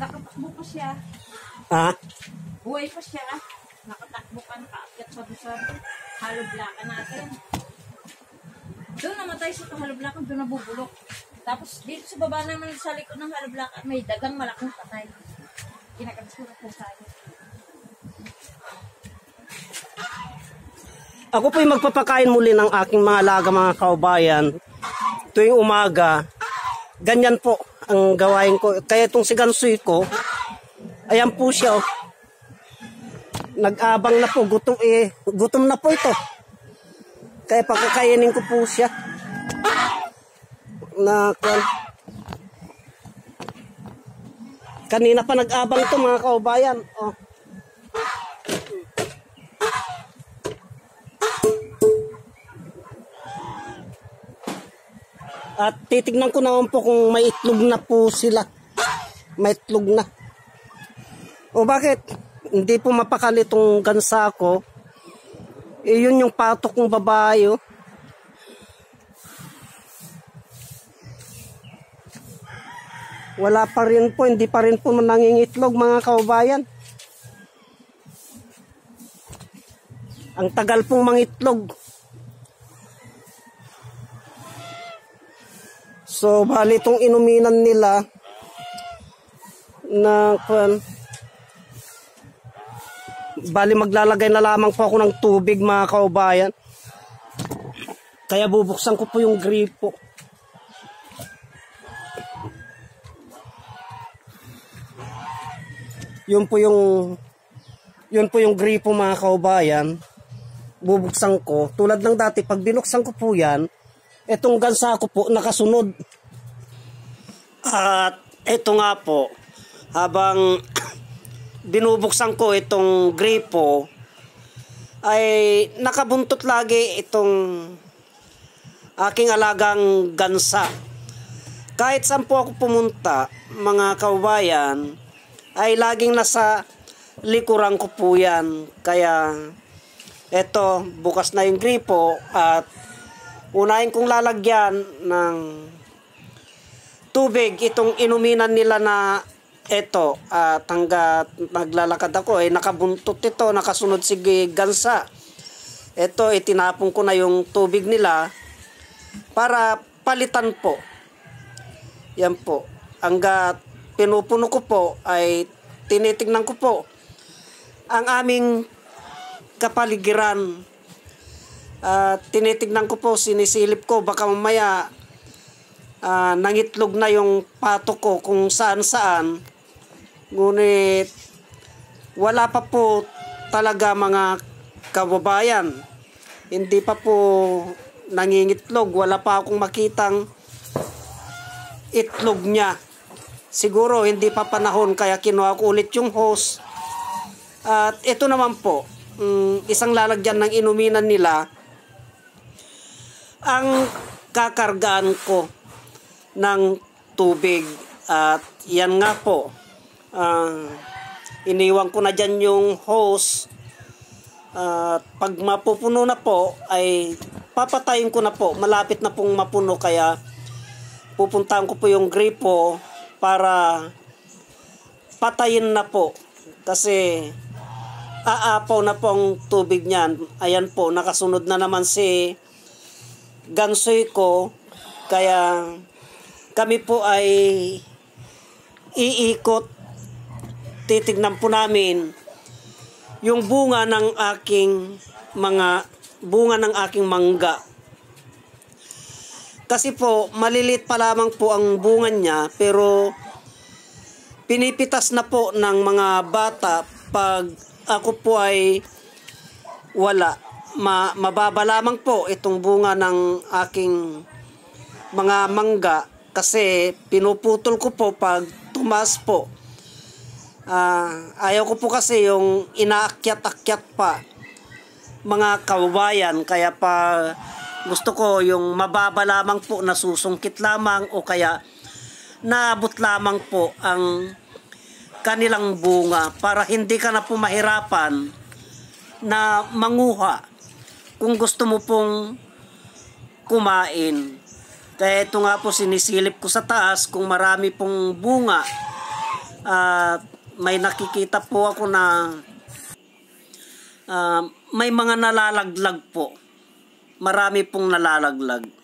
Nakatakbo pa siya. Ha? Buhay pa siya. Nakatakbo ka, nakaakyat sa sa haloblakan natin. Doon namatay sa haloblakan, doon nabubulok. Tapos dito sa baba naman sa likod ng haloblakan, may dagang malaking patay. Kinakabsura po tayo. Ako po'y magpapakain muli ng aking mga alaga, mga kaubayan. Tuwing umaga, ganyan po ang gawain ko. Kaya itong si Gansoy ko, ayan po siya. Oh. Nag-abang na po, gutom na po ito. Kaya pagkakainin ko po siya. Kanina pa nag-abang ito, mga kaubayan. Oh. At titignan ko naman po kung may itlog na po sila. May itlog na. O bakit? Hindi po mapakali itong gansa ko. Eh, yun yung patok ng babae. Oh. Wala pa rin po. Hindi pa rin po nangingitlog, mga kaubayan. Ang tagal pong mangitlog. So, bali itong inuminan nila na bali maglalagay na lamang po ako ng tubig, mga kaubayan. Kaya bubuksan ko po yung gripo. Yun po yung gripo, mga kaubayan. Bubuksan ko. Tulad ng dati, pag binuksan ko po yan, etong gansa ko po nakasunod. At eto nga po, habang binubuksan ko itong gripo, ay nakabuntot lagi itong aking alagang gansa. Kahit saan po ako pumunta, mga kaubayan, ay laging nasa likuran ko po yan. Kaya eto, bukas na yung gripo at unahin kong lalagyan ng tubig itong inuminan nila na ito. At hanggat naglalakad ako ay nakabuntot ito, nakasunod si gansa. Ito, itinapon ko na yung tubig nila para palitan po. Yan po. Hanggat pinupuno ko po ay tinitignan ko po ang aming kapaligiran. Tinitignan ko po, sinisilip ko, baka mamaya nangitlog na yung pato ko kung saan-saan. Ngunit wala pa po talaga, mga kababayan. Hindi pa po nangingitlog. Wala pa akong makitang itlog niya. Siguro hindi pa panahon kaya kinuha ko ulit yung hose. At ito naman po, isang lalagyan ng inuminan nila ang kakargaan ko ng tubig. At yan nga po, iniwan ko na dyan yung hose. At pag mapupuno na po ay papatayin ko na po. Malapit na pong mapuno, kaya pupuntahan ko po yung gripo para patayin na po. Kasi aapaw na po ang tubig niyan. Ayan po, nakasunod na naman si Gansoy ko. Kaya kami po ay iikot. Titignan po namin yung bunga ng aking mangga. Kasi po malilit pa lamang po ang bunga niya, pero pinipitas na po ng mga bata pag ako po ay wala. Mababa lamang po itong bunga ng aking mga mangga kasi pinuputol ko po pag tumas po. Ayaw ko po kasi yung inaakyat-akyat pa, mga kababayan. Kaya pa gusto ko yung mababa lamang po, nasusungkit lamang o kaya naabot lamang po ang kanilang bunga para hindi ka na po mahirapan na manguha kung gusto mo pong kumain. Kaya ito nga po, sinisilip ko sa taas kung marami pong bunga may nakikita po ako na may mga nalalaglag po. Marami pong nalalaglag.